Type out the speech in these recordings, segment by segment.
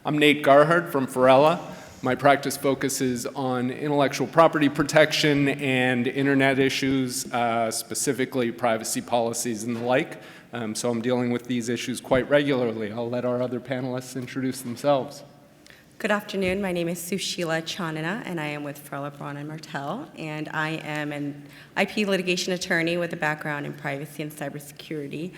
I'm Nate Garhart from Farella. My practice focuses on intellectual property protection and internet issues, specifically privacy policies and the like. So I'm dealing with these issues quite regularly. I'll let our other panelists introduce themselves. Good afternoon. My name is Sushila Chanana, and I am with Farella, Braun, and Martel. And I am an IP litigation attorney with a background in privacy and cybersecurity.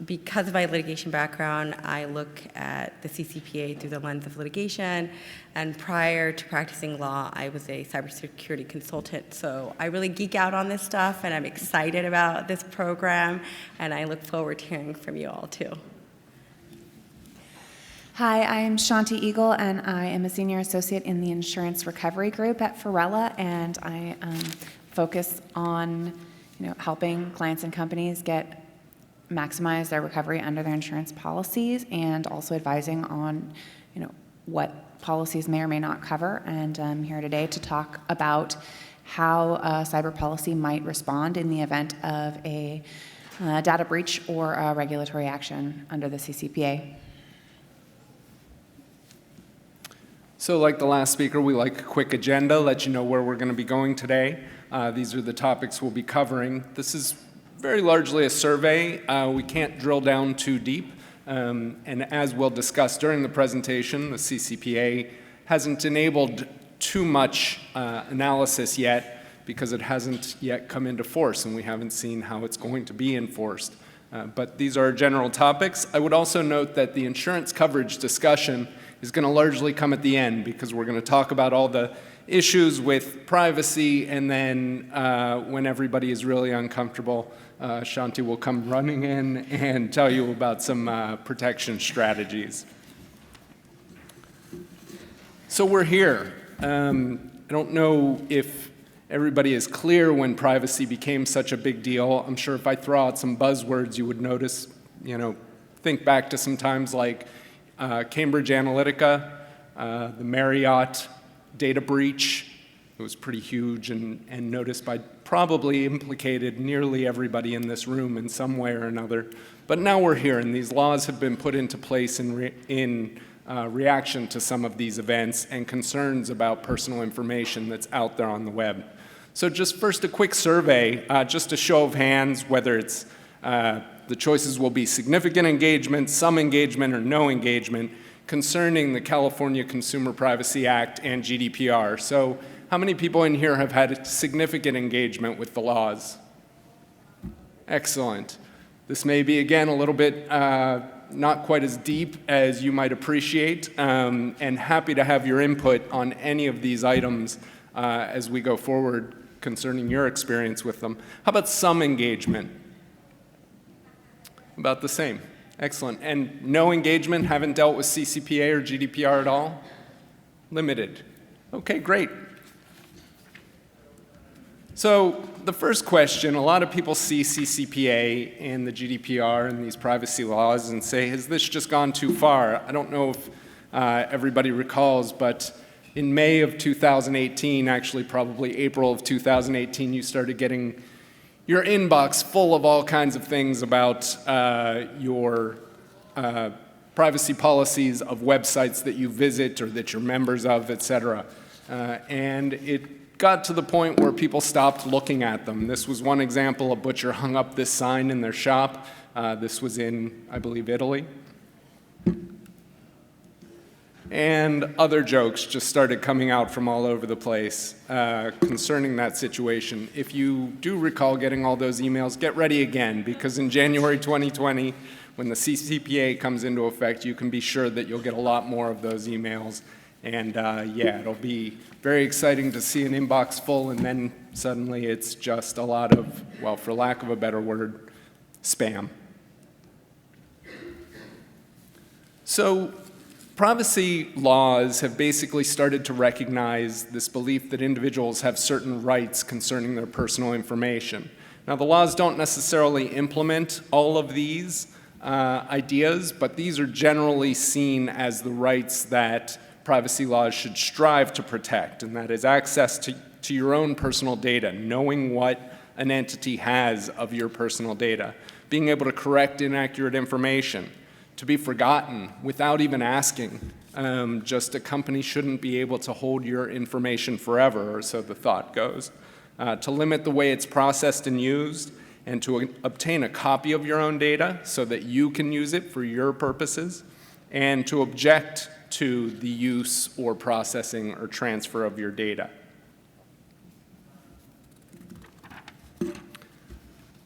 Because of my litigation background, I look at the CCPA through the lens of litigation, and prior to practicing law, I was a cybersecurity consultant. So I really geek out on this stuff, and I'm excited about this program, and I look forward to hearing from you all too. Hi, I am Shanti Eagle, and I am a senior associate in the insurance recovery group at Farella, and I focus on helping clients and companies maximize their recovery under their insurance policies, and also advising on what policies may or may not cover. And I'm here today to talk about how a cyber policy might respond in the event of a data breach or a regulatory action under the CCPA. So like the last speaker, we like a quick agenda, let you know where we're going to be going today. These are the topics we'll be covering. This is very largely a survey. We can't drill down too deep. And as we'll discuss during the presentation, the CCPA hasn't enabled too much analysis yet because it hasn't yet come into force, and we haven't seen how it's going to be enforced. But these are general topics. I would also note that the insurance coverage discussion is going to largely come at the end, because we're going to talk about all the issues with privacy, and then when everybody is really uncomfortable, Shanti will come running in and tell you about some protection strategies. So we're here. I don't know if everybody is clear when privacy became such a big deal. I'm sure if I throw out some buzzwords, you would notice, think back to some times like Cambridge Analytica, the Marriott data breach. It was pretty huge and noticed by probably implicated nearly everybody in this room in some way or another. But now we're here, and these laws have been put into place in reaction to some of these events and concerns about personal information that's out there on the web. So just first a quick survey, just a show of hands, whether it's the choices will be significant engagement, some engagement, or no engagement concerning the California Consumer Privacy Act and GDPR. So how many people in here have had significant engagement with the laws? Excellent. This may be, again, a little bit not quite as deep as you might appreciate, and happy to have your input on any of these items as we go forward concerning your experience with them. How about some engagement? About the same. Excellent. And no engagement, haven't dealt with CCPA or GDPR at all? Limited. Okay, great. So the first question, a lot of people see CCPA and the GDPR and these privacy laws and say, has this just gone too far? I don't know if everybody recalls, but in May of 2018, actually probably April of 2018, you started getting your inbox full of all kinds of things about your privacy policies of websites that you visit or that you're members of, et cetera. And it got to the point where people stopped looking at them. This was one example. A butcher hung up this sign in their shop. This was in, I believe, Italy. And other jokes just started coming out from all over the place concerning that situation. If you do recall getting all those emails, get ready again, because in January 2020, when the CCPA comes into effect, you can be sure that you'll get a lot more of those emails. And yeah, it'll be very exciting to see an inbox full, and then suddenly it's just a lot of, well, for lack of a better word, spam. So privacy laws have basically started to recognize this belief that individuals have certain rights concerning their personal information. Now, the laws don't necessarily implement all of these ideas, but these are generally seen as the rights that privacy laws should strive to protect, and that is access to your own personal data, knowing what an entity has of your personal data, being able to correct inaccurate information, to be forgotten without even asking. Just a company shouldn't be able to hold your information forever, or so the thought goes. To limit the way it's processed and used, and to obtain a copy of your own data so that you can use it for your purposes, and to object to the use or processing or transfer of your data.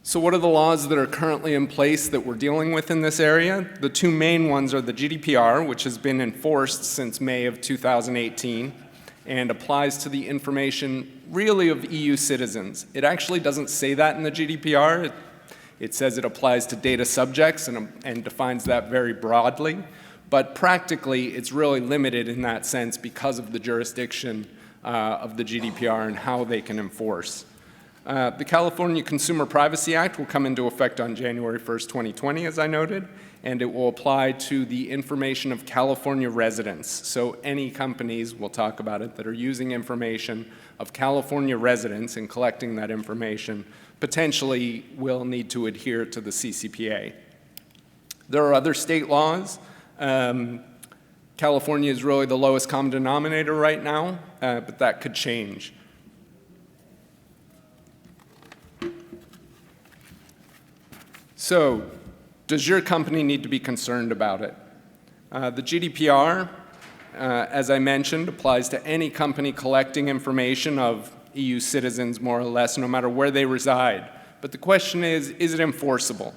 So what are the laws that are currently in place that we're dealing with in this area? The two main ones are the GDPR, which has been enforced since May of 2018 and applies to the information really of EU citizens. It actually doesn't say that in the GDPR. It says it applies to data subjects and defines that very broadly. But practically, it's really limited in that sense because of the jurisdiction of the GDPR and how they can enforce. The California Consumer Privacy Act will come into effect on January 1st, 2020, as I noted, and it will apply to the information of California residents. So any companies, we'll talk about it, that are using information of California residents and collecting that information potentially will need to adhere to the CCPA. There are other state laws. California is really the lowest common denominator right now, but that could change. So, does your company need to be concerned about it? The GDPR, as I mentioned, applies to any company collecting information of EU citizens, more or less, no matter where they reside. But the question is it enforceable?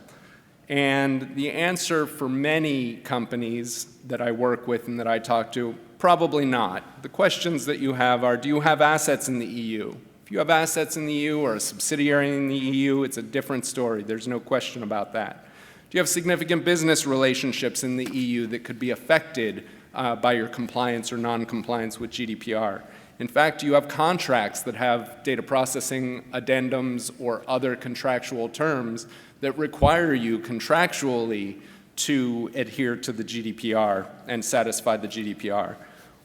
And the answer for many companies that I work with and that I talk to, probably not. The questions that you have are, do you have assets in the EU? If you have assets in the EU or a subsidiary in the EU, it's a different story. There's no question about that. Do you have significant business relationships in the EU that could be affected by your compliance or non-compliance with GDPR? In fact, do you have contracts that have data processing addendums or other contractual terms that require you contractually to adhere to the GDPR and satisfy the GDPR?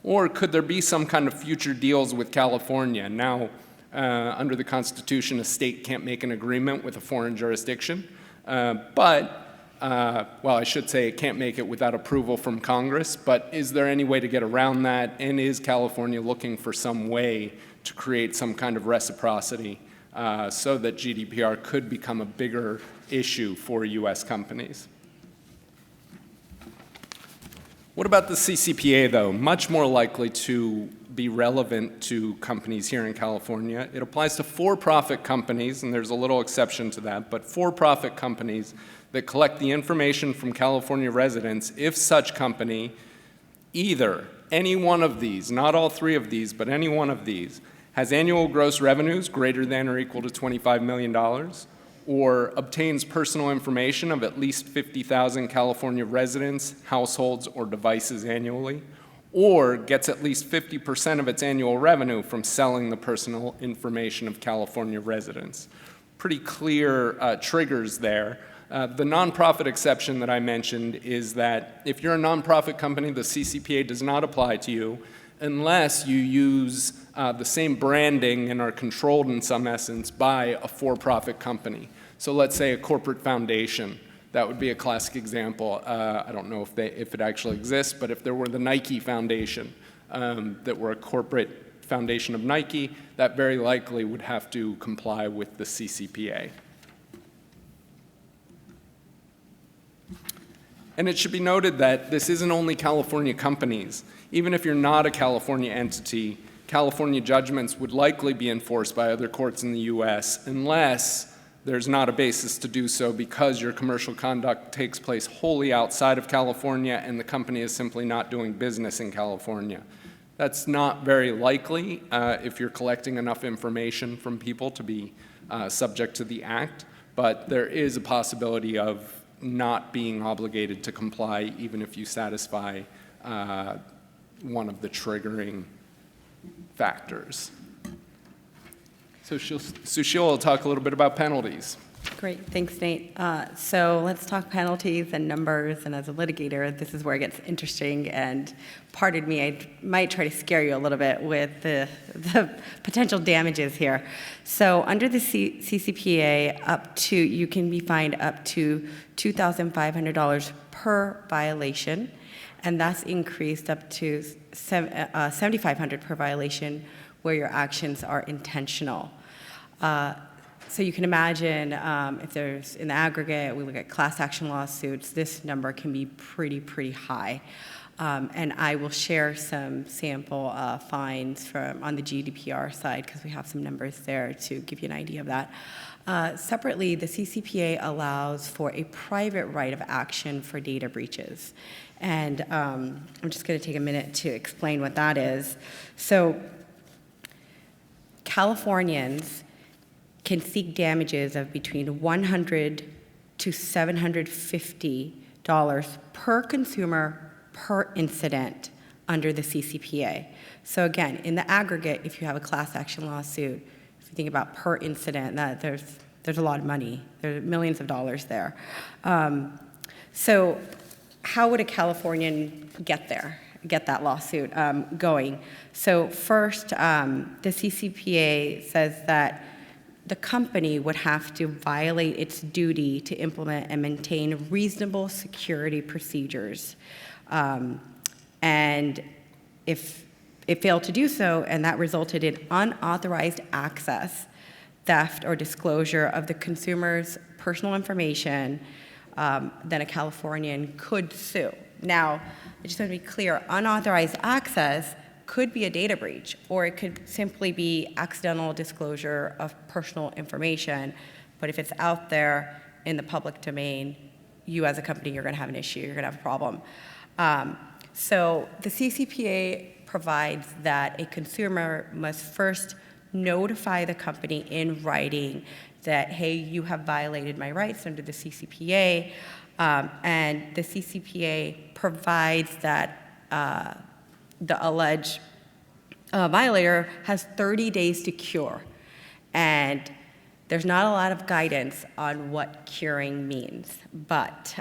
Or could there be some kind of future deals with California? Now, under the Constitution, a state can't make an agreement with a foreign jurisdiction, well, I should say it can't make it without approval from Congress, but is there any way to get around that, and is California looking for some way to create some kind of reciprocity so that GDPR could become a bigger issue for U.S. companies? What about the CCPA, though? Much more likely to be relevant to companies here in California. It applies to for-profit companies, and there's a little exception to that, but for-profit companies that collect the information from California residents if such company, either any one of these, not all three of these, but any one of these, has annual gross revenues greater than or equal to $25 million, or obtains personal information of at least 50,000 California residents, households, or devices annually, or gets at least 50% of its annual revenue from selling the personal information of California residents. Pretty clear triggers there. The nonprofit exception that I mentioned is that if you're a nonprofit company, the CCPA does not apply to you unless you use the same branding and are controlled in some essence by a for-profit company. So let's say a corporate foundation. That would be a classic example. I don't know if it actually exists, but if there were the Nike Foundation that were a corporate foundation of Nike, that very likely would have to comply with the CCPA. And it should be noted that this isn't only California companies. Even if you're not a California entity, California judgments would likely be enforced by other courts in the U.S. unless there's not a basis to do so because your commercial conduct takes place wholly outside of California and the company is simply not doing business in California. That's not very likely if you're collecting enough information from people to be subject to the act, but there is a possibility of not being obligated to comply even if you satisfy one of the triggering factors. So Sushil will talk a little bit about penalties. Great, thanks, Nate. So let's talk penalties and numbers, and as a litigator, this is where it gets interesting, and pardon me, I might try to scare you a little bit with the potential damages here. So under the CCPA, you can be fined up to $2,500 per violation, and that's increased up to $7,500 per violation where your actions are intentional. So you can imagine if there's, in the aggregate, we look at class action lawsuits, this number can be pretty high. And I will share some sample fines on the GDPR side because we have some numbers there to give you an idea of that. Separately, the CCPA allows for a private right of action for data breaches. And I'm just going to take a minute to explain what that is. So Californians can seek damages of between $100 to $750 per consumer per incident under the CCPA. So again, in the aggregate, if you have a class action lawsuit, if you think about per incident, that there's a lot of money. There are millions of dollars there. So how would a Californian get that lawsuit going? So first, the CCPA says that the company would have to violate its duty to implement and maintain reasonable security procedures. And if it failed to do so, and that resulted in unauthorized access, theft, or disclosure of the consumer's personal information, then a Californian could sue. Now, I just want to be clear, unauthorized access could be a data breach, or it could simply be accidental disclosure of personal information. But if it's out there in the public domain, you as a company, you're going to have an issue, you're going to have a problem. So the CCPA provides that a consumer must first notify the company in writing that, hey, you have violated my rights under the CCPA, and the CCPA provides that the alleged violator has 30 days to cure. And there's not a lot of guidance on what curing means, but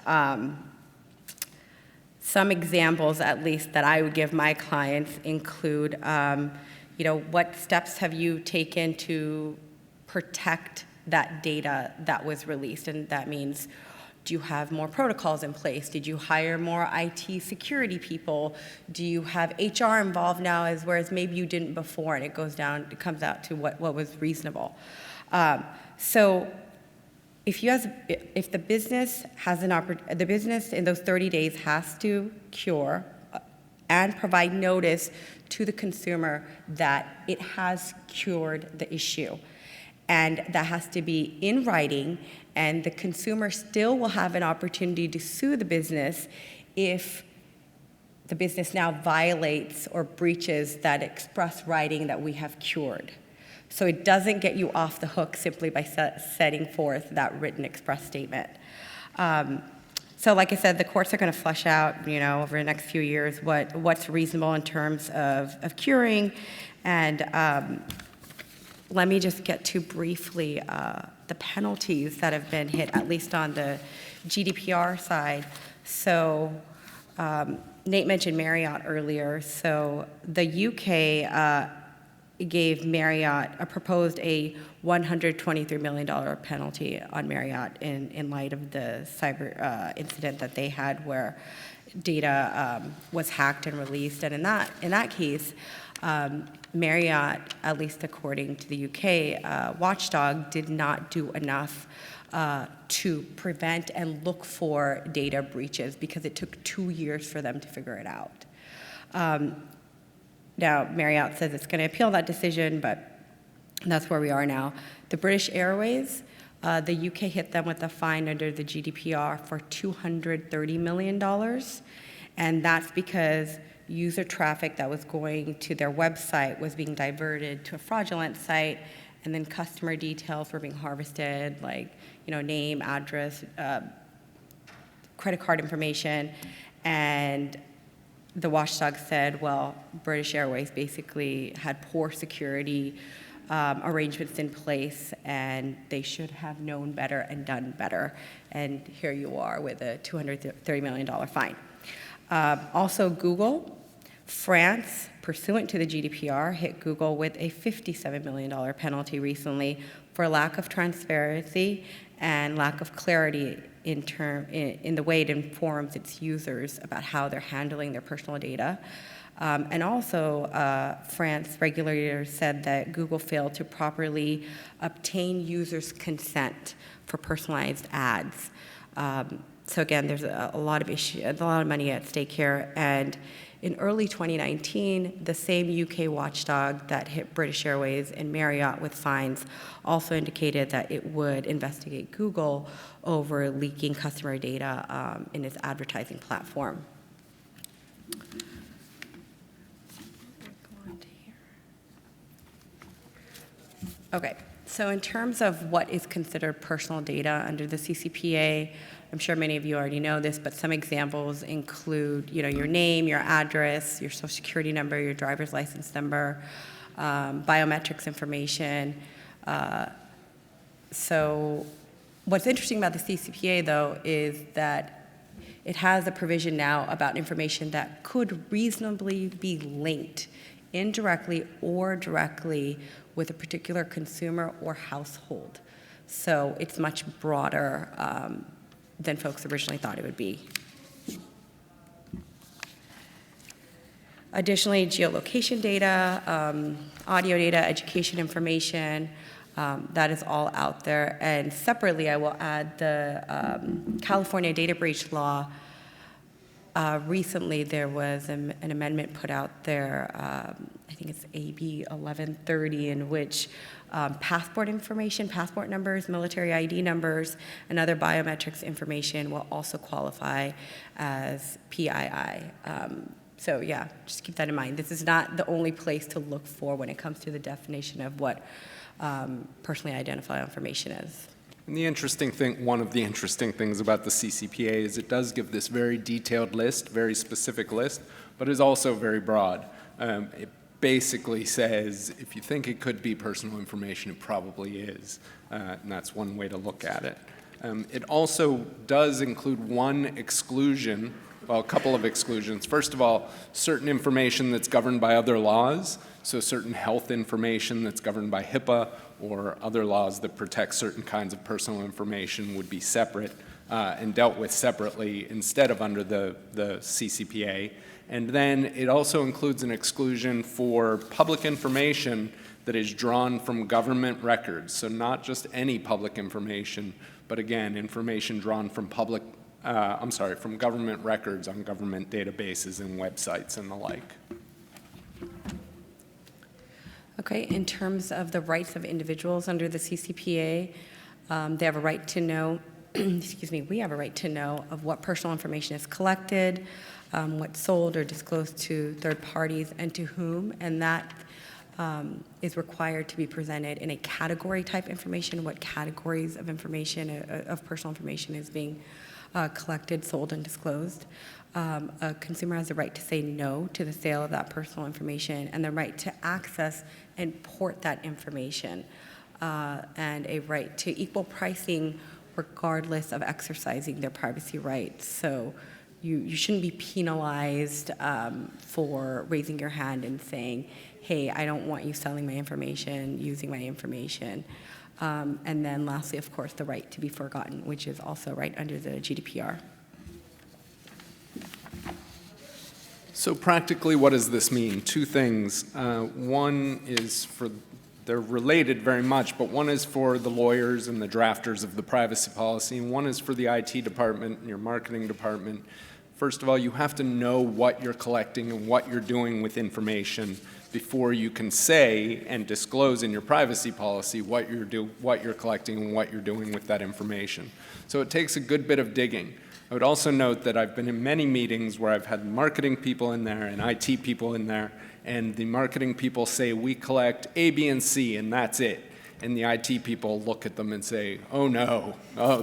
some examples, at least, that I would give my clients include, what steps have you taken to protect that data that was released? And that means, do you have more protocols in place? Did you hire more IT security people? Do you have HR involved now, whereas maybe you didn't before, and it comes out to what was reasonable. So if the business has the business in those 30 days has to cure and provide notice to the consumer that it has cured the issue. And that has to be in writing, and the consumer still will have an opportunity to sue the business if the business now violates or breaches that express writing that we have cured. So it doesn't get you off the hook simply by setting forth that written express statement. So like I said, the courts are going to flesh out, over the next few years what's reasonable in terms of curing. And let me just get to briefly the penalties that have been hit, at least on the GDPR side. So Nate mentioned Marriott earlier. So the UK gave Marriott proposed a $123 million penalty on Marriott in light of the cyber incident that they had where data was hacked and released. And in that case, Marriott, at least according to the UK watchdog, did not do enough to prevent and look for data breaches because it took 2 years for them to figure it out. Now, Marriott says it's going to appeal that decision, but that's where we are now. The British Airways, the UK hit them with a fine under the GDPR for $230 million, and that's because user traffic that was going to their website was being diverted to a fraudulent site, and then customer details were being harvested, like name, address, credit card information, and the watchdog said, well, British Airways basically had poor security arrangements in place, and they should have known better and done better. And here you are with a $230 million fine. Also, Google. France, pursuant to the GDPR, hit Google with a $57 million penalty recently for lack of transparency and lack of clarity in the way it informs its users about how they're handling their personal data. And also, France regulators said that Google failed to properly obtain users' consent for personalized ads. So again, there's a lot of money at stake here. And in early 2019, the same UK watchdog that hit British Airways and Marriott with fines also indicated that it would investigate Google over leaking customer data in its advertising platform. Okay, so in terms of what is considered personal data under the CCPA, I'm sure many of you already know this, but some examples include, your name, your address, your social security number, your driver's license number, biometrics information. So what's interesting about the CCPA, though, is that it has a provision now about information that could reasonably be linked indirectly or directly with a particular consumer or household. So it's much broader than folks originally thought it would be. Additionally, geolocation data, audio data, education information, that is all out there. And separately, I will add the California data breach law. Recently, there was an amendment put out there, I think it's AB 1130, in which passport information, passport numbers, military ID numbers, and other biometrics information will also qualify as PII. So yeah, just keep that in mind. This is not the only place to look for when it comes to the definition of what personally identifiable information is. And one of the interesting things about the CCPA is it does give this very detailed list, very specific list, but is also very broad. It basically says if you think it could be personal information, it probably is, and that's one way to look at it. It also does include one exclusion, well, a couple of exclusions. First of all, certain information that's governed by other laws, so certain health information that's governed by HIPAA or other laws that protect certain kinds of personal information would be separate and dealt with separately instead of under the CCPA. And then it also includes an exclusion for public information that is drawn from government records. So not just any public information, but again, information drawn from from government records on government databases and websites and the like. Okay, in terms of the rights of individuals under the CCPA, they have a right to know, we have a right to know of what personal information is collected, what's sold or disclosed to third parties and to whom, and that is required to be presented in a category type information, what categories of information, of personal information is being collected, sold, and disclosed. A consumer has the right to say no to the sale of that personal information and the right to access and port that information, and a right to equal pricing regardless of exercising their privacy rights. So you shouldn't be penalized for raising your hand and saying, hey, I don't want you selling my information, using my information. And then lastly, of course, the right to be forgotten, which is also right under the GDPR. So practically, what does this mean? Two things. One is they're related very much, but one is for the lawyers and the drafters of the privacy policy, and one is for the IT department and your marketing department. First of all, you have to know what you're collecting and what you're doing with information before you can say and disclose in your privacy policy what you're collecting and what you're doing with that information. So it takes a good bit of digging. I would also note that I've been in many meetings where I've had marketing people in there and IT people in there, and the marketing people say, we collect A, B, and C, and that's it. And the IT people look at them and say, oh no,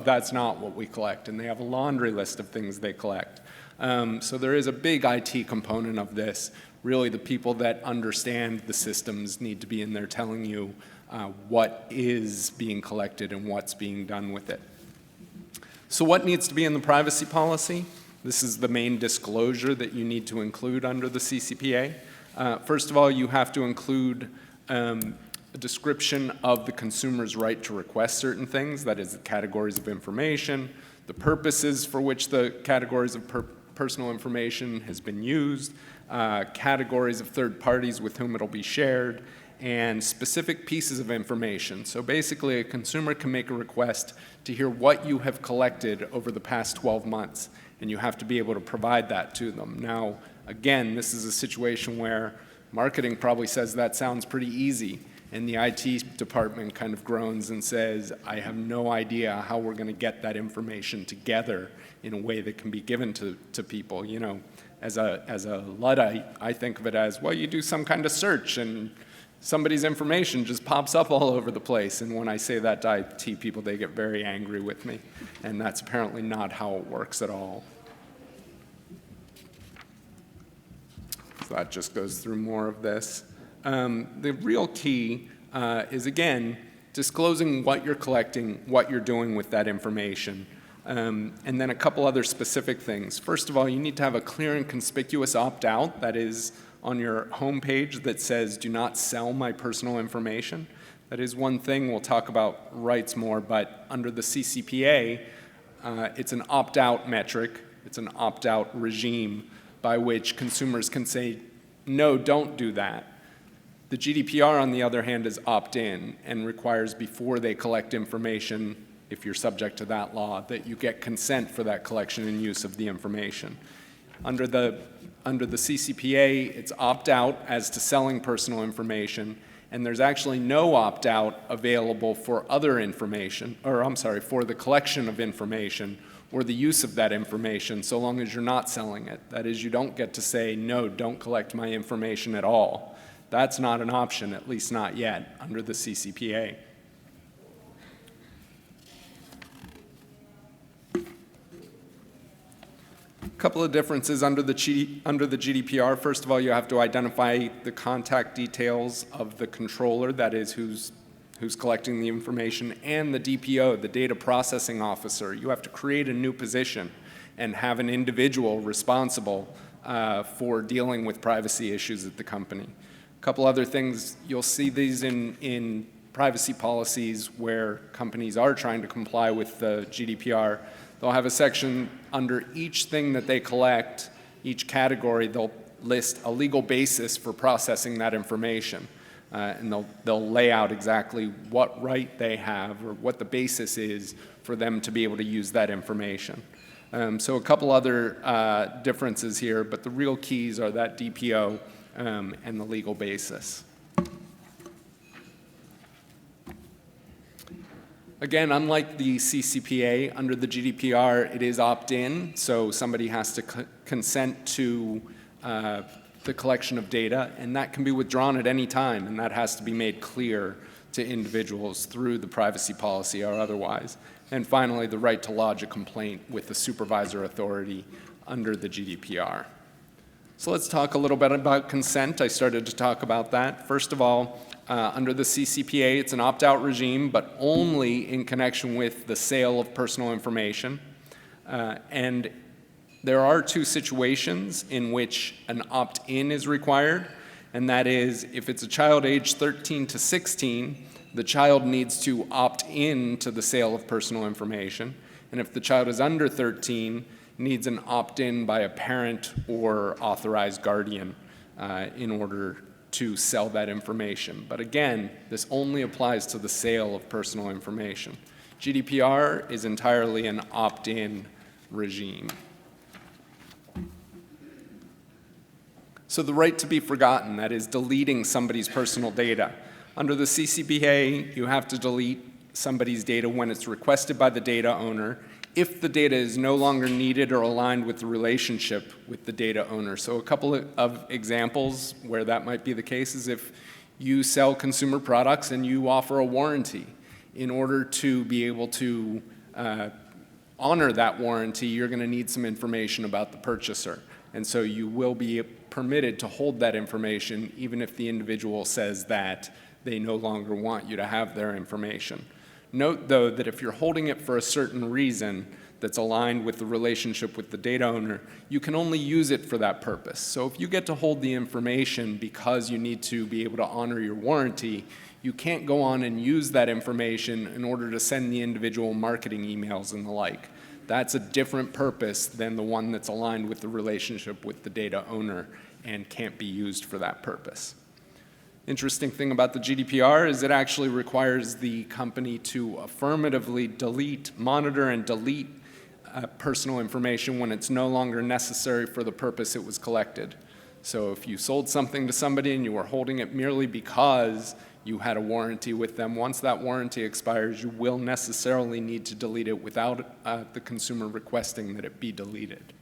that's not what we collect. And they have a laundry list of things they collect. So there is a big IT component of this, Really, the people that understand the systems need to be in there telling you what is being collected and what's being done with it. So what needs to be in the privacy policy? This is the main disclosure that you need to include under the CCPA. First of all, you have to include a description of the consumer's right to request certain things, that is, the categories of information, the purposes for which the categories of personal information has been used, categories of third parties with whom it'll be shared, and specific pieces of information. So basically, a consumer can make a request to hear what you have collected over the past 12 months, and you have to be able to provide that to them. Now, again, this is a situation where marketing probably says that sounds pretty easy, and the IT department kind of groans and says, I have no idea how we're going to get that information together in a way that can be given to people. You know, as a Luddite, I think of it as, well, you do some kind of search and somebody's information just pops up all over the place. And when I say that to IT people, they get very angry with me. And that's apparently not how it works at all. So that just goes through more of this. The real key is, again, disclosing what you're collecting, what you're doing with that information, and then a couple other specific things. First of all, you need to have a clear and conspicuous opt-out, that is on your homepage, that says, do not sell my personal information. That is one thing. We'll talk about rights more, but under the CCPA, it's an opt-out metric. It's an opt-out regime by which consumers can say, no, don't do that. The GDPR, on the other hand, is opt-in and requires before they collect information, if you're subject to that law, that you get consent for that collection and use of the information. Under the CCPA, it's opt-out as to selling personal information, and there's actually no opt-out available for other information, or I'm sorry, for the collection of information or the use of that information, so long as you're not selling it. That is, you don't get to say, no, don't collect my information at all. That's not an option, at least not yet, under the CCPA. A couple of differences under the GDPR. First of all, you have to identify the contact details of the controller, that is, who's collecting the information, and the DPO, the data processing officer. You have to create a new position and have an individual responsible for dealing with privacy issues at the company. A couple other things, you'll see these in privacy policies where companies are trying to comply with the GDPR. They'll have a section under each thing that they collect, each category, they'll list a legal basis for processing that information. And they'll lay out exactly what right they have or what the basis is for them to be able to use that information. So a couple other differences here, but the real keys are that DPO and the legal basis. Again, unlike the CCPA, under the GDPR, it is opt-in, so somebody has to consent to the collection of data, and that can be withdrawn at any time, and that has to be made clear to individuals through the privacy policy or otherwise. And finally, the right to lodge a complaint with the supervisor authority under the GDPR. So let's talk a little bit about consent. I started to talk about that. First of all, under the CCPA, it's an opt-out regime, but only in connection with the sale of personal information. And there are two situations in which an opt-in is required, and that is if it's a child aged 13 to 16, the child needs to opt in to the sale of personal information. And if the child is under 13, needs an opt-in by a parent or authorized guardian in order to sell that information. But again, this only applies to the sale of personal information. GDPR is entirely an opt-in regime. So the right to be forgotten, that is deleting somebody's personal data. Under the CCPA, you have to delete somebody's data when it's requested by the data owner if the data is no longer needed or aligned with the relationship with the data owner. So a couple of examples where that might be the case is if you sell consumer products and you offer a warranty. In order to be able to honor that warranty, you're going to need some information about the purchaser. And so you will be permitted to hold that information even if the individual says that they no longer want you to have their information. Note, though, that if you're holding it for a certain reason that's aligned with the relationship with the data owner, you can only use it for that purpose. So if you get to hold the information because you need to be able to honor your warranty, you can't go on and use that information in order to send the individual marketing emails and the like. That's a different purpose than the one that's aligned with the relationship with the data owner and can't be used for that purpose. Interesting thing about the GDPR is it actually requires the company to affirmatively monitor and delete personal information when it's no longer necessary for the purpose it was collected. So if you sold something to somebody and you were holding it merely because you had a warranty with them, once that warranty expires, you will necessarily need to delete it without the consumer requesting that it be deleted.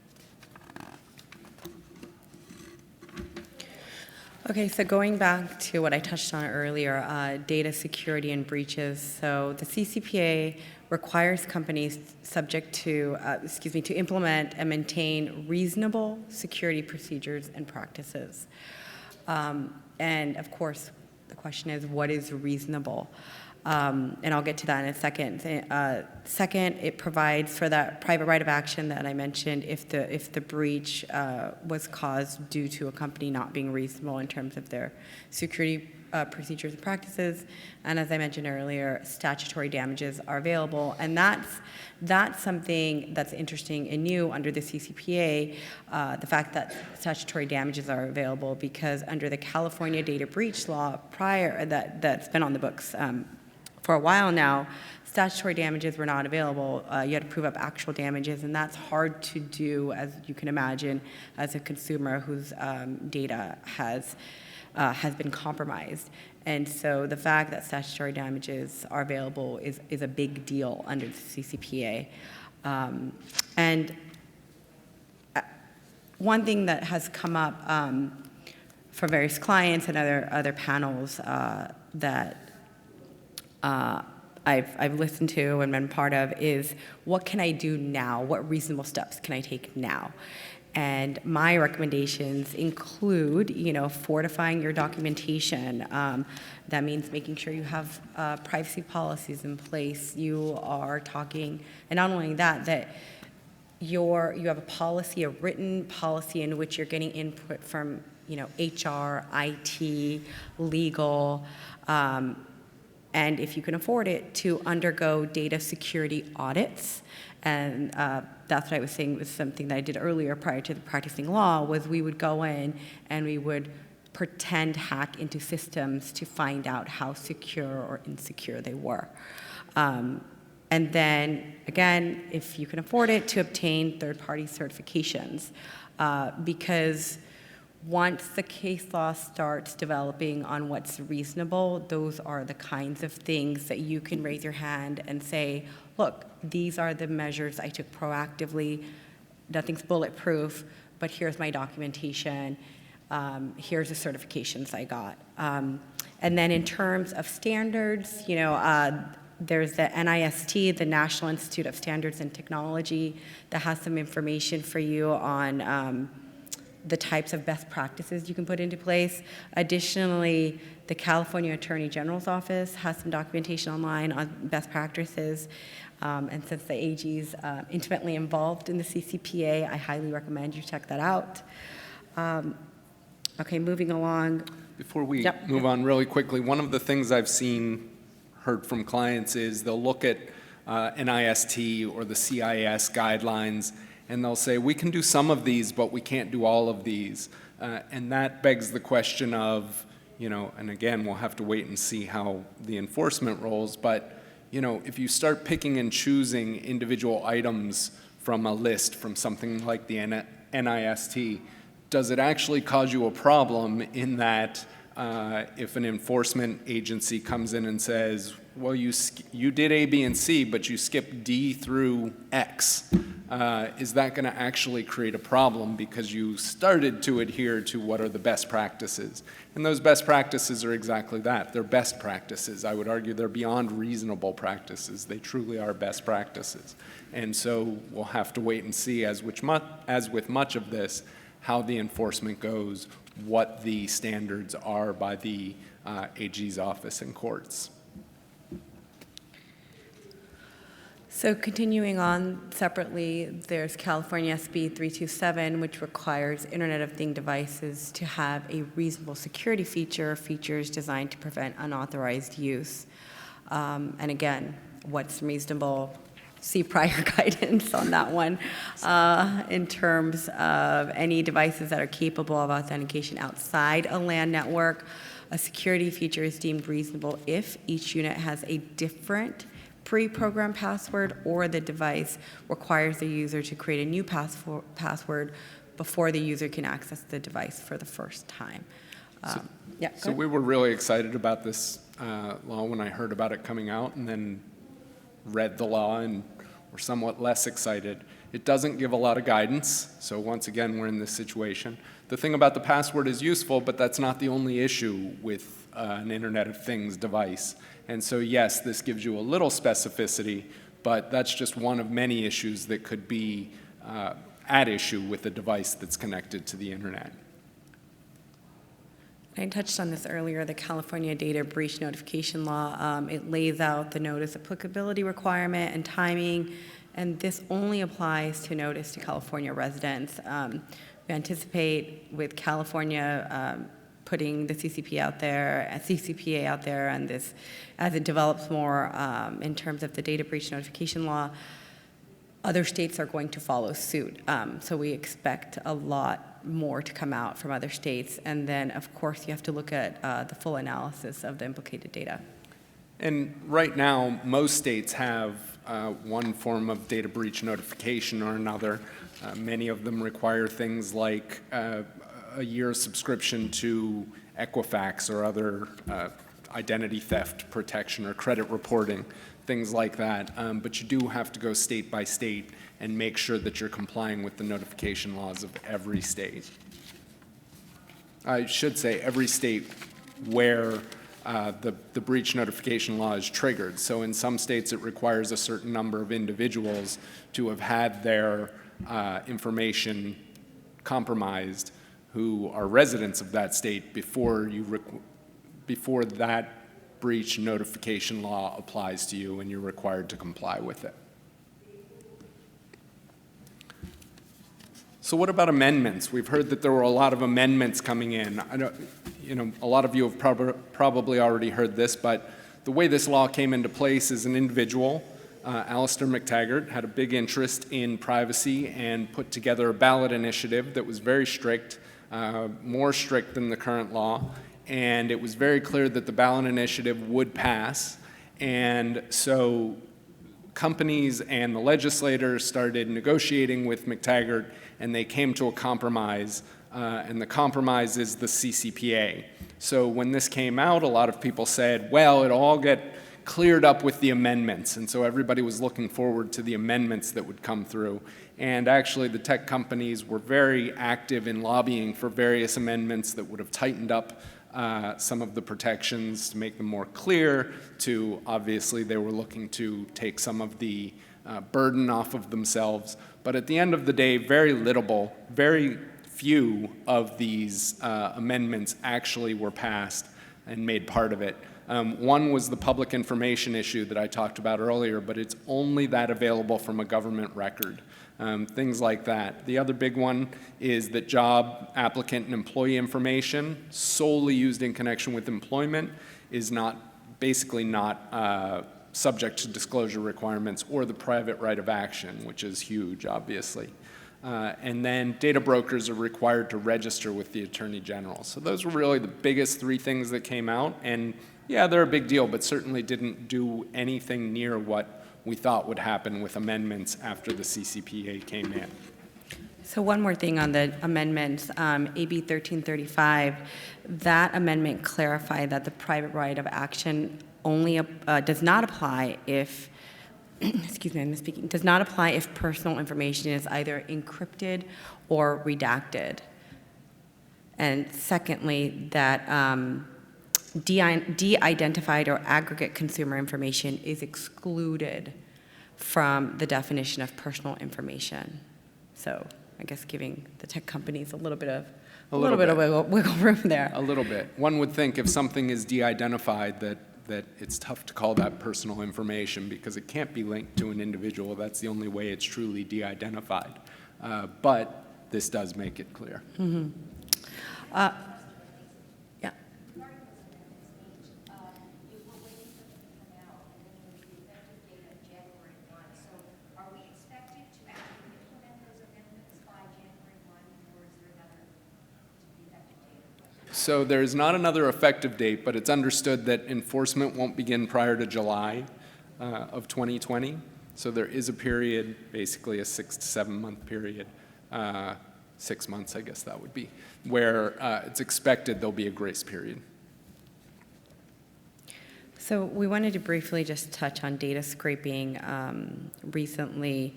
Okay, so going back to what I touched on earlier, data security and breaches. So the CCPA requires companies to implement and maintain reasonable security procedures and practices. And of course, the question is, what is reasonable? And I'll get to that in a second. Second, it provides for that private right of action that I mentioned if the breach was caused due to a company not being reasonable in terms of their security procedures and practices. And as I mentioned earlier, statutory damages are available. And that's something that's interesting and new under the CCPA, the fact that statutory damages are available, because under the California data breach law that's been on the books for a while now, statutory damages were not available. You had to prove up actual damages, and that's hard to do, as you can imagine, as a consumer whose data has been compromised. And so the fact that statutory damages are available is a big deal under the CCPA. And one thing that has come up for various clients and other panels that I've listened to and been part of is, what can I do now? What reasonable steps can I take now? And my recommendations include, fortifying your documentation. That means making sure you have privacy policies in place. You are talking, and not only that you have a policy, a written policy in which you're getting input from, HR, IT, legal, and if you can afford it, to undergo data security audits. And that's what I was saying was something that I did earlier prior to the practicing law, was we would go in and we would pretend hack into systems to find out how secure or insecure they were. And then, again, if you can afford it, to obtain third-party certifications. Because once the case law starts developing on what's reasonable, those are the kinds of things that you can raise your hand and say, look, these are the measures I took proactively. Nothing's bulletproof, but here's my documentation. Here's the certifications I got. And then in terms of standards, there's the NIST, the National Institute of Standards and Technology, that has some information for you on the types of best practices you can put into place. Additionally, the California Attorney General's Office has some documentation online on best practices. And since the AG is intimately involved in the CCPA, I highly recommend you check that out. Okay, moving along. Before we move on really quickly, one of the things I've heard from clients is they'll look at NIST or the CIS guidelines, and they'll say, we can do some of these, but we can't do all of these. And that begs the question of, and again, we'll have to wait and see how the enforcement rolls, but if you start picking and choosing individual items from a list from something like the NIST, does it actually cause you a problem in that if an enforcement agency comes in and says, well, you did A, B, and C, but you skipped D through X, is that going to actually create a problem because you started to adhere to what are the best practices? And those best practices are exactly that. They're best practices. I would argue they're beyond reasonable practices. They truly are best practices. And so we'll have to wait and see, as with much of this, how the enforcement goes, what the standards are by the AG's office and courts. So continuing on separately, there's California SB 327, which requires Internet of Things devices to have a reasonable security features designed to prevent unauthorized use. And again, what's reasonable? See prior guidance on that one. In terms of any devices that are capable of authentication outside a LAN network, a security feature is deemed reasonable if each unit has a different pre-programmed password or the device requires the user to create a new password before the user can access the device for the first time. So we were really excited about this law when I heard about it coming out, and then read the law and were somewhat less excited. It doesn't give a lot of guidance, so once again, we're in this situation. The thing about the password is useful, but that's not the only issue with an Internet of Things device. And so yes, this gives you a little specificity, but that's just one of many issues that could be at issue with a device that's connected to the Internet. I touched on this earlier, the California Data Breach Notification Law. It lays out the notice applicability requirement and timing, and this only applies to notice to California residents. We anticipate with California putting the CCPA out there, and this, as it develops more in terms of the data breach notification law, other states are going to follow suit. So we expect a lot more to come out from other states. And then, of course, you have to look at the full analysis of the implicated data. And right now, most states have one form of data breach notification or another. Many of them require things like a year subscription to Equifax or other identity theft protection or credit reporting, things like that. But you do have to go state by state and make sure that you're complying with the notification laws of every state. I should say every state where the breach notification law is triggered. So in some states it requires a certain number of individuals to have had their information compromised who are residents of that state before that breach notification law applies to you and you're required to comply with it. So what about amendments? We've heard that there were a lot of amendments coming in. A lot of you have probably already heard this, but the way this law came into place is an individual, Alistair McTaggart, had a big interest in privacy and put together a ballot initiative that was very strict, more strict than the current law, and it was very clear that the ballot initiative would pass. And so companies and the legislators started negotiating with McTaggart, and they came to a compromise, and the compromise is the CCPA. So when this came out, a lot of people said, well, it'll all get cleared up with the amendments, and so everybody was looking forward to the amendments that would come through. And actually, the tech companies were very active in lobbying for various amendments that would have tightened up some of the protections to make them more clear, to obviously they were looking to take some of the burden off of themselves. But at the end of the day, very few of these amendments actually were passed and made part of it. One was the public information issue that I talked about earlier, but it's only that available from a government record. Things like that. The other big one is that job, applicant, and employee information solely used in connection with employment is basically not subject to disclosure requirements or the private right of action, which is huge, obviously. And then data brokers are required to register with the Attorney General. So those were really the biggest three things that came out. And yeah, they're a big deal, but certainly didn't do anything near what we thought would happen with amendments after the CCPA came in. So one more thing on the amendments, AB 1335, that amendment clarified that the private right of action only does not apply if, excuse me, I'm misspeaking, does not apply if personal information is either encrypted or redacted. And secondly, that de-identified or aggregate consumer information is excluded from the definition of personal information. So I guess giving the tech companies a little bit of little wiggle room there. A little bit. One would think if something is de-identified that it's tough to call that personal information because it can't be linked to an individual. That's the only way it's truly de-identified. But this does make it clear. Mm-hmm. Yeah. So there's not another effective date, but it's understood that enforcement won't begin prior to July of 2020. So there is a period, basically a 6 to 7 month period, 6 months, I guess that would be, where it's expected there'll be a grace period. So we wanted to briefly just touch on data scraping. Recently,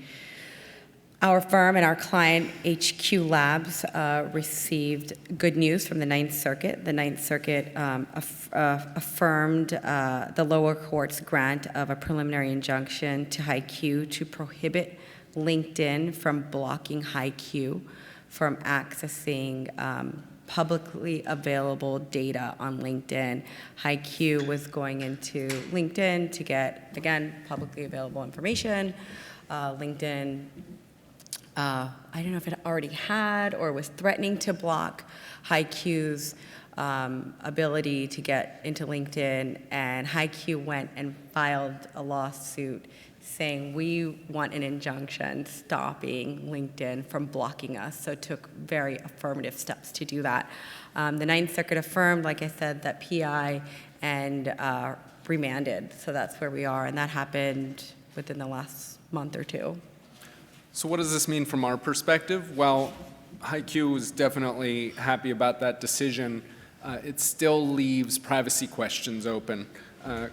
our firm and our client, HQ Labs, received good news from the Ninth Circuit. The Ninth Circuit affirmed the lower court's grant of a preliminary injunction to HiQ to prohibit LinkedIn from blocking HiQ from accessing publicly available data on LinkedIn. HiQ was going into LinkedIn to get, again, publicly available information. LinkedIn, I don't know if it already had or was threatening to block HiQ's ability to get into LinkedIn, and HiQ went and filed a lawsuit saying we want an injunction stopping LinkedIn from blocking us, so took very affirmative steps to do that. The Ninth Circuit affirmed, like I said, that PI and remanded, so that's where we are, and that happened within the last month or two. So what does this mean from our perspective? Well, HiQ is definitely happy about that decision. It still leaves privacy questions open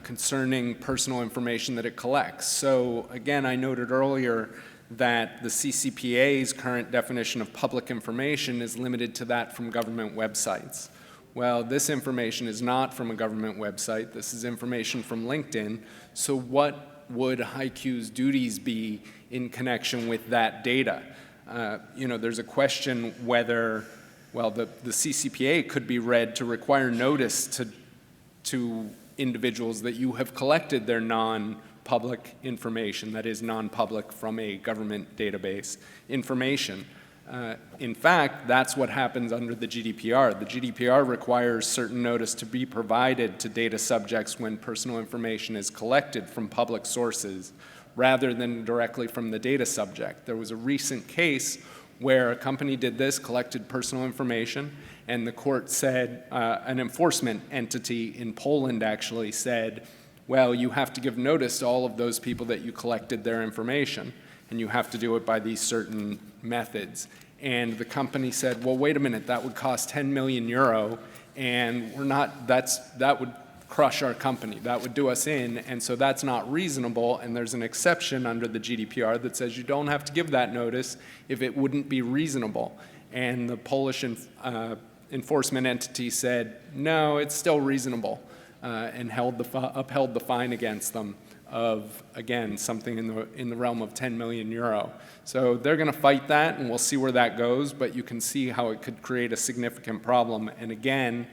concerning personal information that it collects. So again, I noted earlier that the CCPA's current definition of public information is limited to that from government websites. Well, this information is not from a government website. This is information from LinkedIn. So what would HiQ's duties be in connection with that data? There's a question whether, well, the CCPA could be read to require notice to individuals that you have collected their non-public information, that is non-public from a government database information. In fact, that's what happens under the GDPR. The GDPR requires certain notice to be provided to data subjects when personal information is collected from public sources rather than directly from the data subject. There was a recent case where a company did this, collected personal information, and the court said, an enforcement entity in Poland actually said, well, you have to give notice to all of those people that you collected their information, and you have to do it by these certain methods. And the company said, well, wait a minute, that would cost 10 million euro, and that would crush our company. That would do us in, and so that's not reasonable, and there's an exception under the GDPR that says you don't have to give that notice if it wouldn't be reasonable. And the Polish enforcement entity said, no, it's still reasonable, and upheld the fine against them of, again, something in the realm of 10 million euro. So they're going to fight that, and we'll see where that goes, but you can see how it could create a significant problem. And again,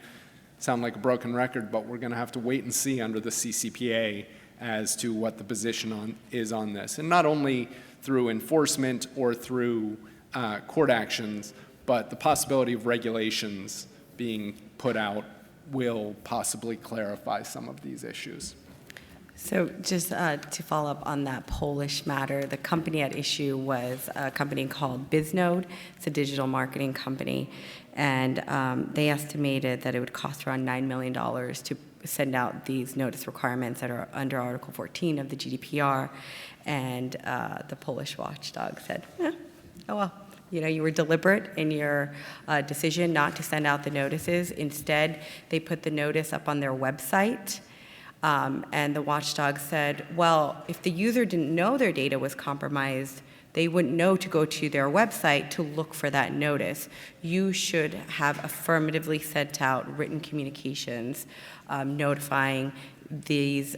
sound like a broken record, but we're going to have to wait and see under the CCPA as to what the position is on this. And not only through enforcement or through court actions, but the possibility of regulations being put out will possibly clarify some of these issues. So just to follow up on that Polish matter, the company at issue was a company called Biznode. It's a digital marketing company. And they estimated that it would cost around $9 million to send out these notice requirements that are under Article 14 of the GDPR. And the Polish watchdog said, oh well. You were deliberate in your decision not to send out the notices. Instead, they put the notice up on their website. And the watchdog said, well, if the user didn't know their data was compromised, they wouldn't know to go to their website to look for that notice. You should have affirmatively sent out written communications notifying these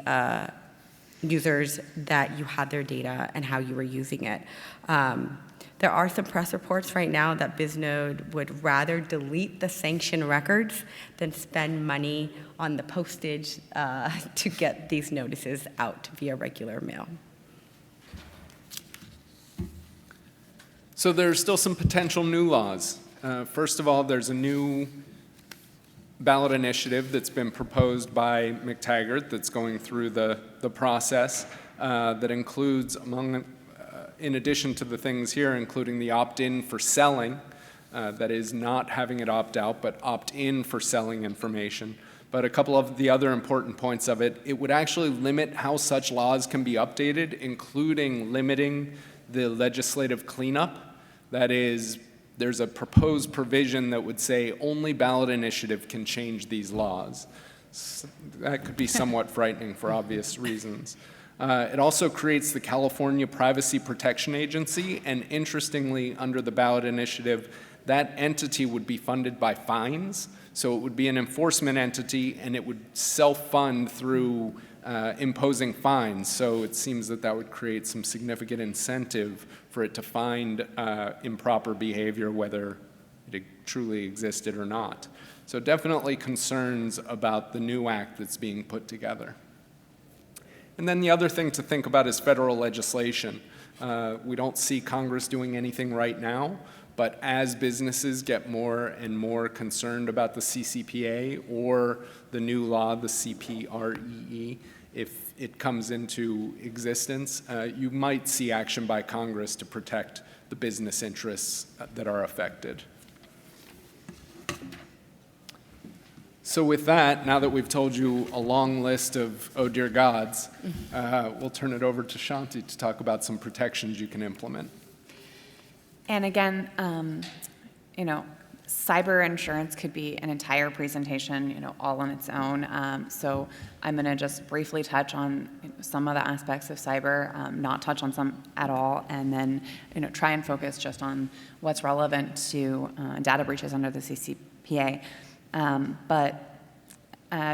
users that you had their data and how you were using it. There are some press reports right now that Bisnode would rather delete the sanction records than spend money on the postage to get these notices out via regular mail. So there's still some potential new laws. First of all, there's a new ballot initiative that's been proposed by McTaggart that's going through the process that includes, in addition to the things here, including the opt-in for selling, that is not having it opt out, but opt-in for selling information. But a couple of the other important points of it, it would actually limit how such laws can be updated, including limiting the legislative cleanup. That is, there's a proposed provision that would say only ballot initiative can change these laws. So that could be somewhat frightening for obvious reasons. It also creates the California Privacy Protection Agency, and interestingly, under the ballot initiative, that entity would be funded by fines. So it would be an enforcement entity, and it would self-fund through imposing fines. So it seems that that would create some significant incentive for it to find improper behavior, whether it truly existed or not. So definitely concerns about the new act that's being put together. And then the other thing to think about is federal legislation. We don't see Congress doing anything right now, but as businesses get more and more concerned about the CCPA or the new law, the CPREE, if it comes into existence, you might see action by Congress to protect the business interests that are affected. So with that, now that we've told you a long list of oh dear gods, we'll turn it over to Shanti to talk about some protections you can implement. And again, cyber insurance could be an entire presentation, all on its own. So I'm going to just briefly touch on some of the aspects of cyber, not touch on some at all, and then try and focus just on what's relevant to data breaches under the CCPA. But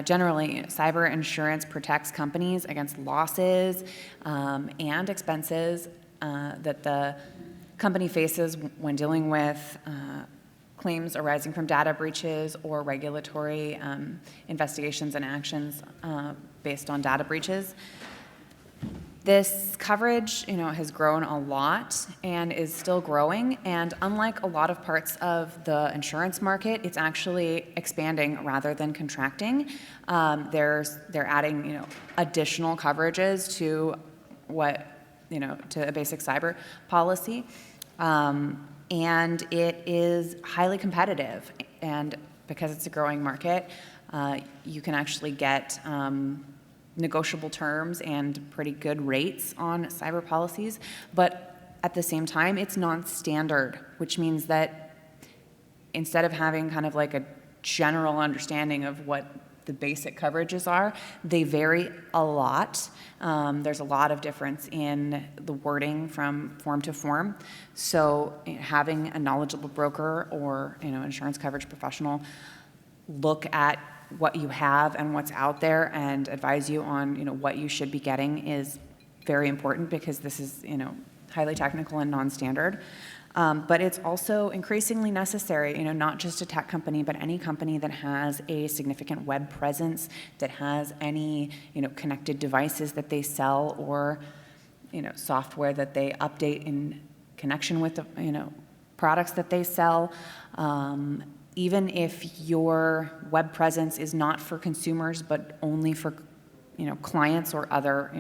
generally, cyber insurance protects companies against losses and expenses that the company faces when dealing with claims arising from data breaches or regulatory investigations and actions based on data breaches. This coverage, has grown a lot and is still growing. And unlike a lot of parts of the insurance market, it's actually expanding rather than contracting. They're adding, additional coverages to to a basic cyber policy. And it is highly competitive. And because it's a growing market, you can actually get negotiable terms and pretty good rates on cyber policies. But at the same time, it's non-standard, which means that instead of having kind of like a general understanding of what the basic coverages are, they vary a lot. There's a lot of difference in the wording from form to form. So having a knowledgeable broker or insurance coverage professional look at what you have and what's out there and advise you on what you should be getting is very important, because this is highly technical and non-standard. But it's also increasingly necessary, not just a tech company, but any company that has a significant web presence, that has any, connected devices that they sell, or, software that they update in connection with the, products that they sell. Even if your web presence is not for consumers, but only for, clients or other,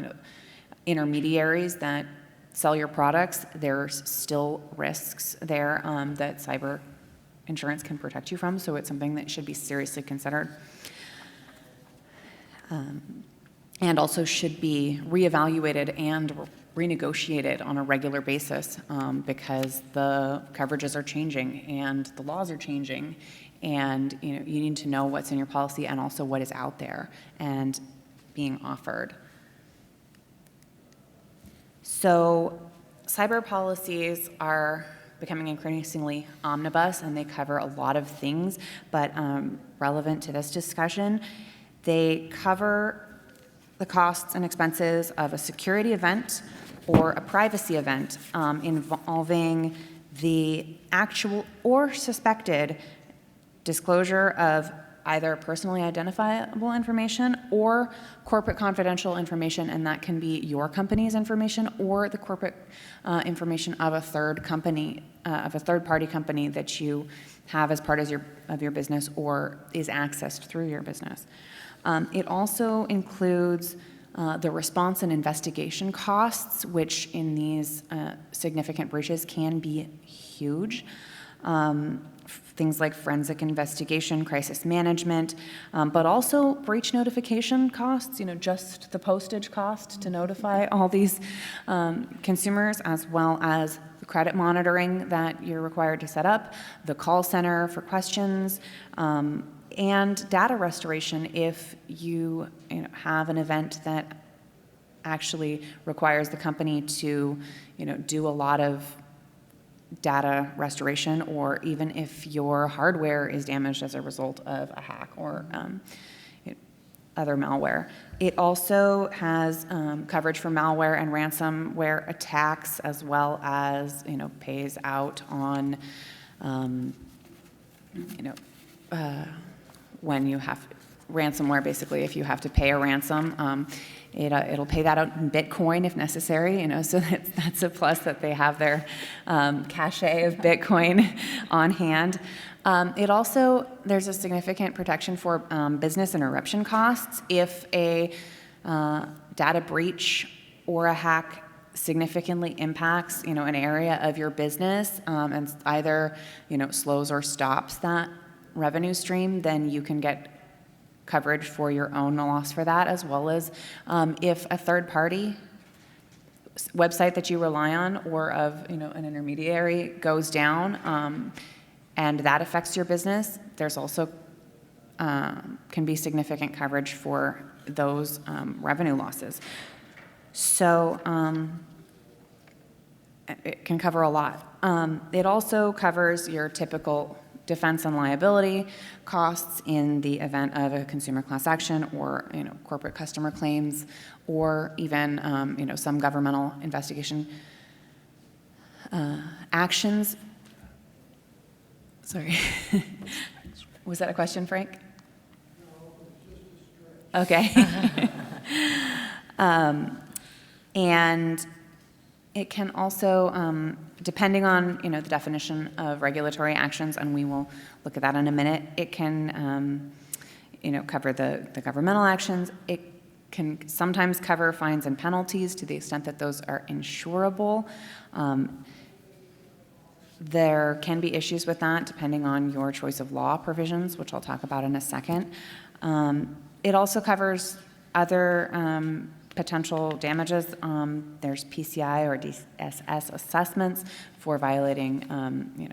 intermediaries that sell your products, there's still risks there that cyber insurance can protect you from. So it's something that should be seriously considered. And also should be reevaluated and renegotiated on a regular basis, because the coverages are changing and the laws are changing, and you need to know what's in your policy and also what is out there and being offered. So cyber policies are becoming increasingly omnibus, and they cover a lot of things, but relevant to this discussion, they cover the costs and expenses of a security event or a privacy event involving the actual or suspected disclosure of either personally identifiable information or corporate confidential information, and that can be your company's information or the corporate information of a third company, of a third-party company that you have as part of your business or is accessed through your business. It also includes the response and investigation costs, which in these significant breaches can be huge. Things like forensic investigation, crisis management, but also breach notification costs, just the postage cost to notify all these consumers, as well as the credit monitoring that you're required to set up, the call center for questions, and data restoration if you have an event that actually requires the company to do a lot of data restoration, or even if your hardware is damaged as a result of a hack or other malware. It also has coverage for malware and ransomware attacks, as well as pays out on when you have ransomware. Basically, if you have to pay a ransom, it'll pay that out in Bitcoin if necessary, so that's a plus that they have their cache of Bitcoin on hand. It also, there's a significant protection for business interruption costs if a data breach or a hack significantly impacts, an area of your business and either, slows or stops that revenue stream, then you can get coverage for your own loss for that, as well as if a third-party website that you rely on or of an intermediary goes down and that affects your business, there's also can be significant coverage for those revenue losses. So it can cover a lot. It also covers your typical defense and liability costs in the event of a consumer class action or corporate customer claims, or even some governmental investigation actions. Sorry, was that a question, Frank? No, it's just a stretch. Okay. And it can also, depending on the definition of regulatory actions, and we will look at that in a minute, it can cover the governmental actions. It can sometimes cover fines and penalties to the extent that those are insurable. There can be issues with that depending on your choice of law provisions, which I'll talk about in a second. It also covers other potential damages. There's PCI or DSS assessments for violating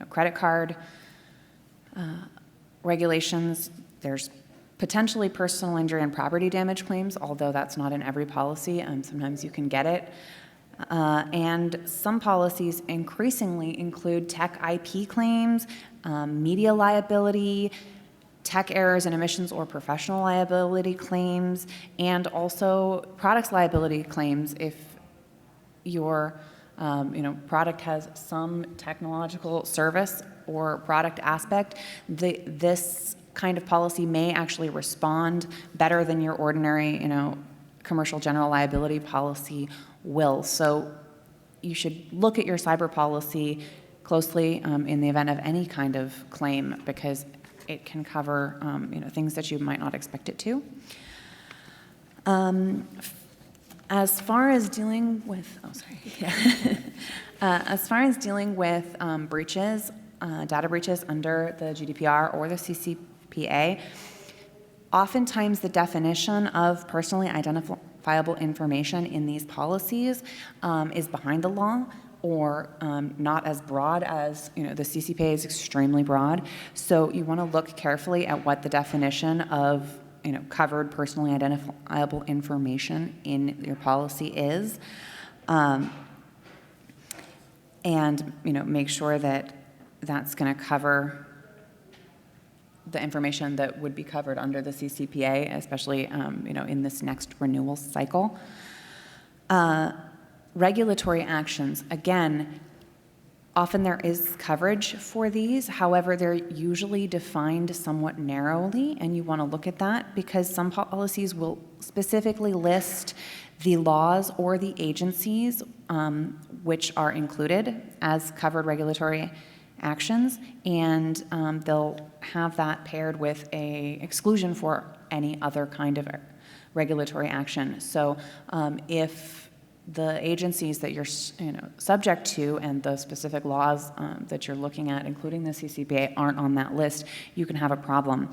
credit card regulations. There's potentially personal injury and property damage claims, although that's not in every policy. Sometimes you can get it. And some policies increasingly include tech IP claims, media liability, tech errors and omissions or professional liability claims, and also products liability claims if your product has some technological service or product aspect. This kind of policy may actually respond better than your ordinary commercial general liability policy will. So you should look at your cyber policy closely in the event of any kind of claim, because it can cover things that you might not expect it to. As far as dealing with, as far as dealing with breaches, data breaches under the GDPR or the CCPA, oftentimes the definition of personally identifiable information in these policies is behind the law, or not as broad as, the CCPA is extremely broad. So you want to look carefully at what the definition of, covered personally identifiable information in your policy is, and, make sure that that's going to cover the information that would be covered under the CCPA, especially in this next renewal cycle. Regulatory actions, again, often there is coverage for these. However, they're usually defined somewhat narrowly, and you want to look at that because some policies will specifically list the laws or the agencies which are included as covered regulatory actions, and they'll have that paired with a exclusion for any other kind of regulatory action. So if the agencies that you're subject to and the specific laws that you're looking at, including the CCPA, aren't on that list, you can have a problem.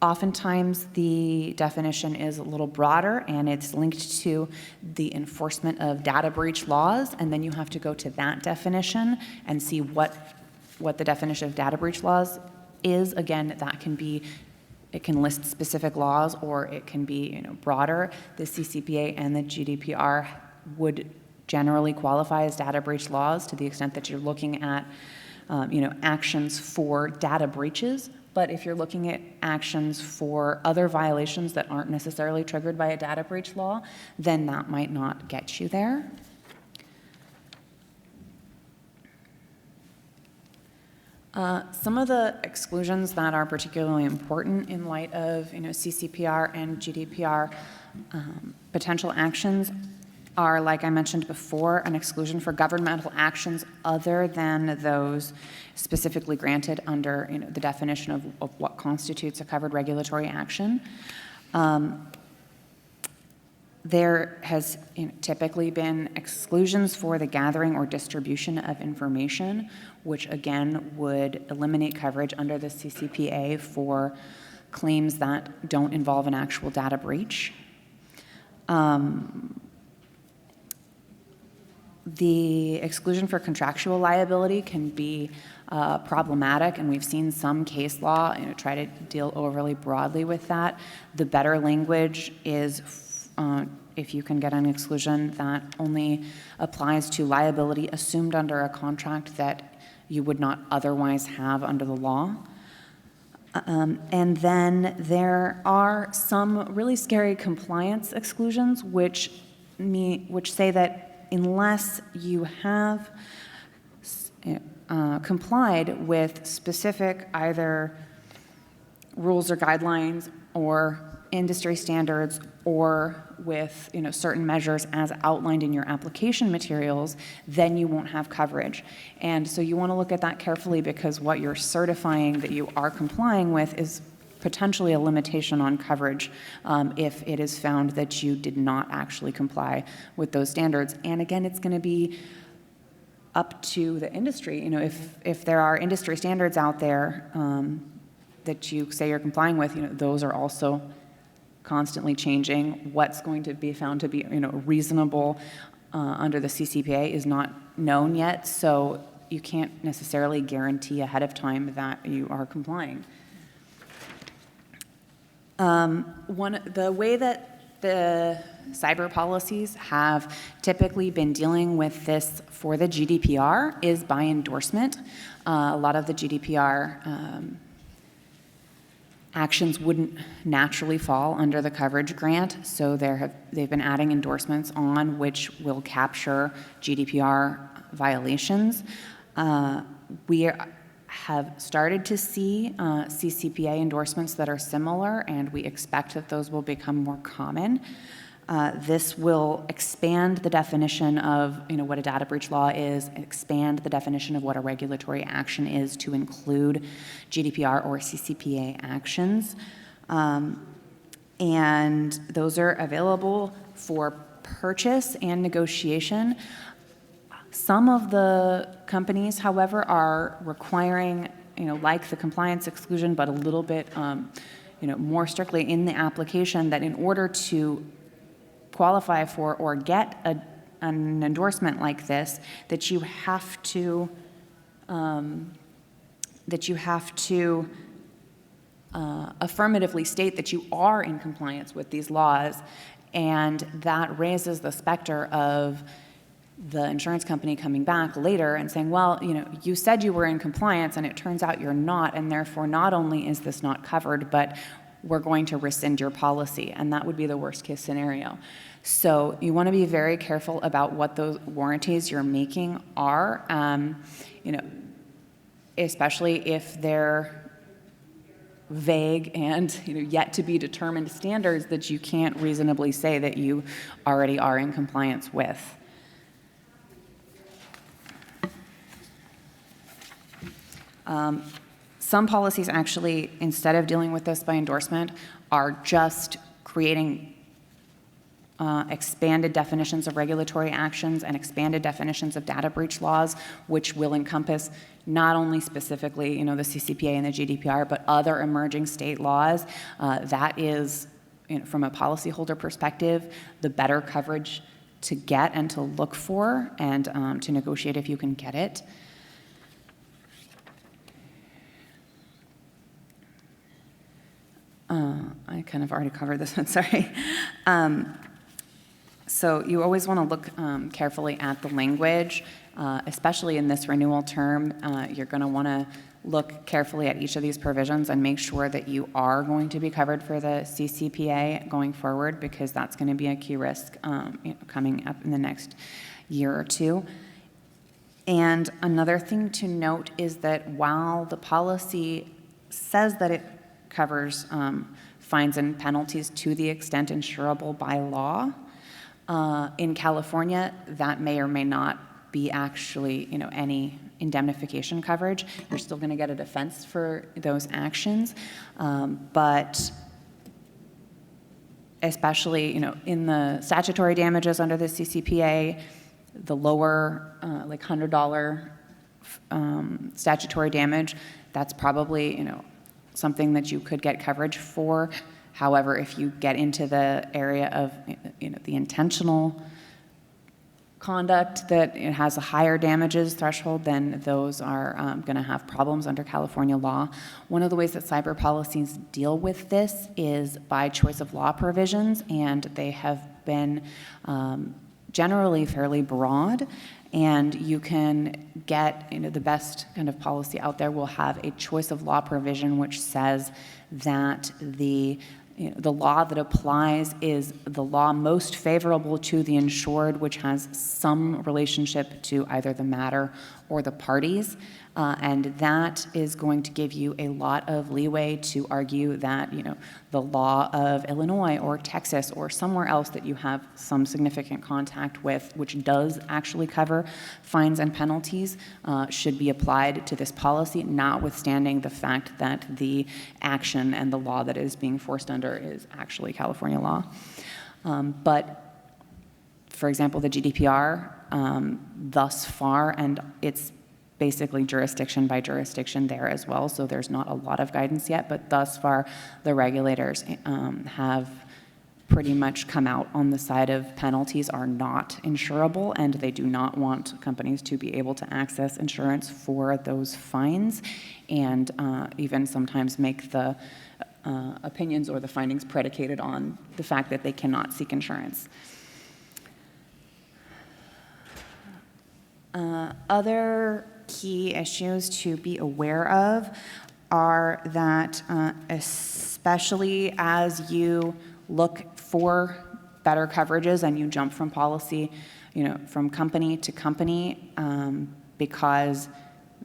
Oftentimes the definition is a little broader and it's linked to the enforcement of data breach laws, and then you have to go to that definition and see what the definition of data breach laws is. Again, that can be, it can list specific laws or it can be broader. The CCPA and the GDPR would generally qualify as data breach laws to the extent that you're looking at actions for data breaches. But if you're looking at actions for other violations that aren't necessarily triggered by a data breach law, then that might not get you there. Some of the exclusions that are particularly important in light of CCPR and GDPR potential actions are, like I mentioned before, an exclusion for governmental actions other than those specifically granted under the definition of what constitutes a covered regulatory action. There has typically been exclusions for the gathering or distribution of information, which again would eliminate coverage under the CCPA for claims that don't involve an actual data breach. The exclusion for contractual liability can be problematic, and we've seen some case law try to deal overly broadly with that. The better language is if you can get an exclusion that only applies to liability assumed under a contract that you would not otherwise have under the law. And then there are some really scary compliance exclusions which say that unless you have complied with specific either rules or guidelines or industry standards or with certain measures as outlined in your application materials, then you won't have coverage. And so you want to look at that carefully because what you're certifying that you are complying with is potentially a limitation on coverage if it is found that you did not actually comply with those standards. And again, it's going to be up to the industry. If there are industry standards out there that you say you're complying with, those are also constantly changing. What's going to be found to be reasonable under the CCPA is not known yet, so you can't necessarily guarantee ahead of time that you are complying. The way that the cyber policies have typically been dealing with this for the GDPR is by endorsement. A lot of the GDPR actions wouldn't naturally fall under the coverage grant, so they've been adding endorsements on which will capture GDPR violations. We have started to see CCPA endorsements that are similar, and we expect that those will become more common. This will expand the definition of what a data breach law is, expand the definition of what a regulatory action is to include GDPR or CCPA actions. And those are available for purchase and negotiation. Some of the companies, however, are requiring, like the compliance exclusion, but a little bit, more strictly in the application, that in order to qualify for or get an endorsement like this, that you have to affirmatively state that you are in compliance with these laws, and that raises the specter of the insurance company coming back later and saying, well, you said you were in compliance and it turns out you're not, and therefore not only is this not covered, but we're going to rescind your policy, and that would be the worst case scenario. So you want to be very careful about what those warranties you're making are, especially if they're vague and yet to be determined standards that you can't reasonably say that you already are in compliance with. Some policies actually, instead of dealing with this by endorsement, are just creating expanded definitions of regulatory actions and expanded definitions of data breach laws, which will encompass not only specifically, the CCPA and the GDPR, but other emerging state laws. That is, from a policyholder perspective, the better coverage to get and to look for and to negotiate if you can get it. I kind of already covered this one, sorry. So you always want to look carefully at the language, especially in this renewal term. You're going to want to look carefully at each of these provisions and make sure that you are going to be covered for the CCPA going forward, because that's going to be a key risk coming up in the next year or two. And another thing to note is that while the policy says that it covers fines and penalties to the extent insurable by law, in California, that may or may not be actually, any indemnification coverage. You're still going to get a defense for those actions, but especially, in the statutory damages under the CCPA, the lower, like $100 statutory damage, that's probably, something that you could get coverage for. However, if you get into the area of the intentional conduct that it has a higher damages threshold, then those are going to have problems under California law. One of the ways that cyber policies deal with this is by choice of law provisions, and they have been generally fairly broad. And you can get, the best kind of policy out there will have a choice of law provision which says that the law that applies is the law most favorable to the insured, which has some relationship to either the matter or the parties. And that is going to give you a lot of leeway to argue that, the law of Illinois or Texas or somewhere else that you have some significant contact with, which does actually cover fines and penalties, should be applied to this policy, notwithstanding the fact that the action and the law that is being forced under is actually California law. But, for example, the GDPR, thus far, and it's basically jurisdiction by jurisdiction there as well, so there's not a lot of guidance yet, but thus far the regulators have pretty much come out on the side of penalties are not insurable, and they do not want companies to be able to access insurance for those fines, and even sometimes make the opinions or the findings predicated on the fact that they cannot seek insurance. Other key issues to be aware of are that especially as you look for better coverages and you jump from policy, from company to company, because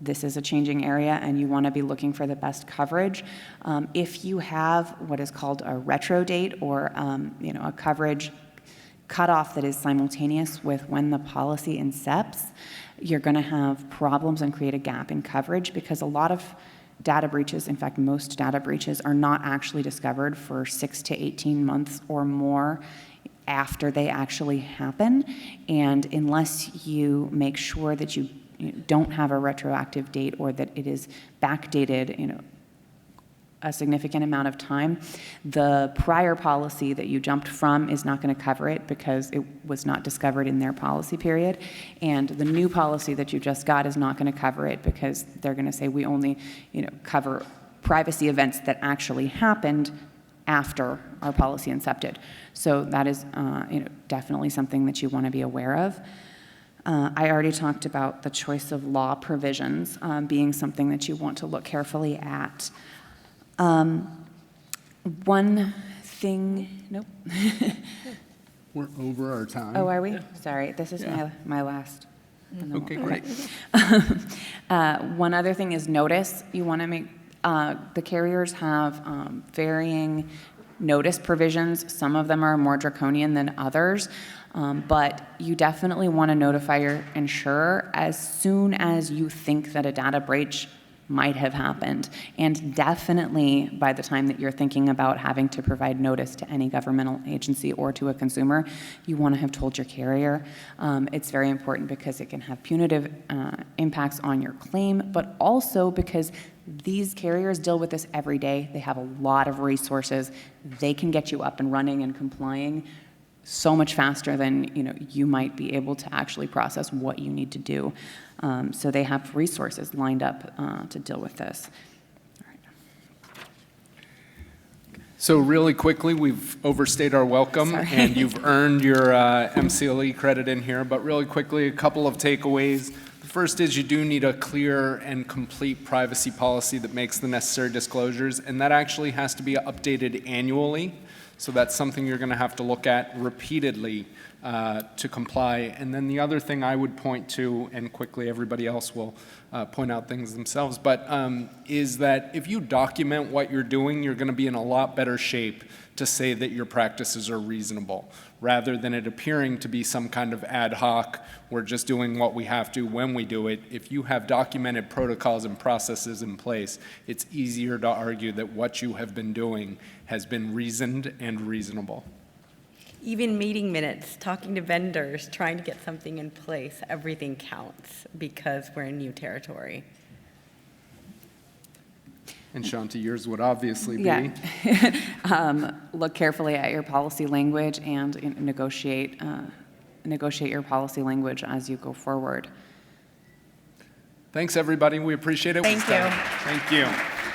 this is a changing area and you want to be looking for the best coverage. If you have what is called a retro date or a coverage cutoff that is simultaneous with when the policy incepts, you're going to have problems and create a gap in coverage, because a lot of data breaches, in fact, most data breaches, are not actually discovered for 6 to 18 months or more after they actually happen. And unless you make sure that you don't have a retroactive date or that it is backdated, a significant amount of time, the prior policy that you jumped from is not going to cover it because it was not discovered in their policy period. And the new policy that you just got is not going to cover it because they're going to say we only, cover privacy events that actually happened after our policy incepted. So that is, definitely something that you want to be aware of. I already talked about the choice of law provisions being something that you want to look carefully at. One thing, nope. We're over our time. Oh, are we? Sorry, this is my last. Okay, great. One other thing is notice. You want to make, the carriers have varying notice provisions. Some of them are more draconian than others, but you definitely want to notify your insurer as soon as you think that a data breach might have happened. And definitely by the time that you're thinking about having to provide notice to any governmental agency or to a consumer, you want to have told your carrier. It's very important because it can have punitive impacts on your claim, but also because these carriers deal with this every day. They have a lot of resources. They can get you up and running and complying so much faster than you might be able to actually process what you need to do. So they have resources lined up to deal with this. All right. So really quickly, we've overstayed our welcome, and you've earned your MCLE credit in here, but really quickly, a couple of takeaways. The first is you do need a clear and complete privacy policy that makes the necessary disclosures, and that actually has to be updated annually. So that's something you're going to have to look at repeatedly to comply. And then the other thing I would point to, and quickly everybody else will point out things themselves, but is that if you document what you're doing, you're going to be in a lot better shape to say that your practices are reasonable, rather than it appearing to be some kind of ad hoc, we're just doing what we have to when we do it. If you have documented protocols and processes in place, it's easier to argue that what you have been doing has been reasoned and reasonable. Even meeting minutes, talking to vendors, trying to get something in place, everything counts because we're in new territory. And Shanti, yours would obviously be? Yeah. Look carefully at your policy language and negotiate your policy language as you go forward. Thanks, everybody. We appreciate it. Thank you. Thank you.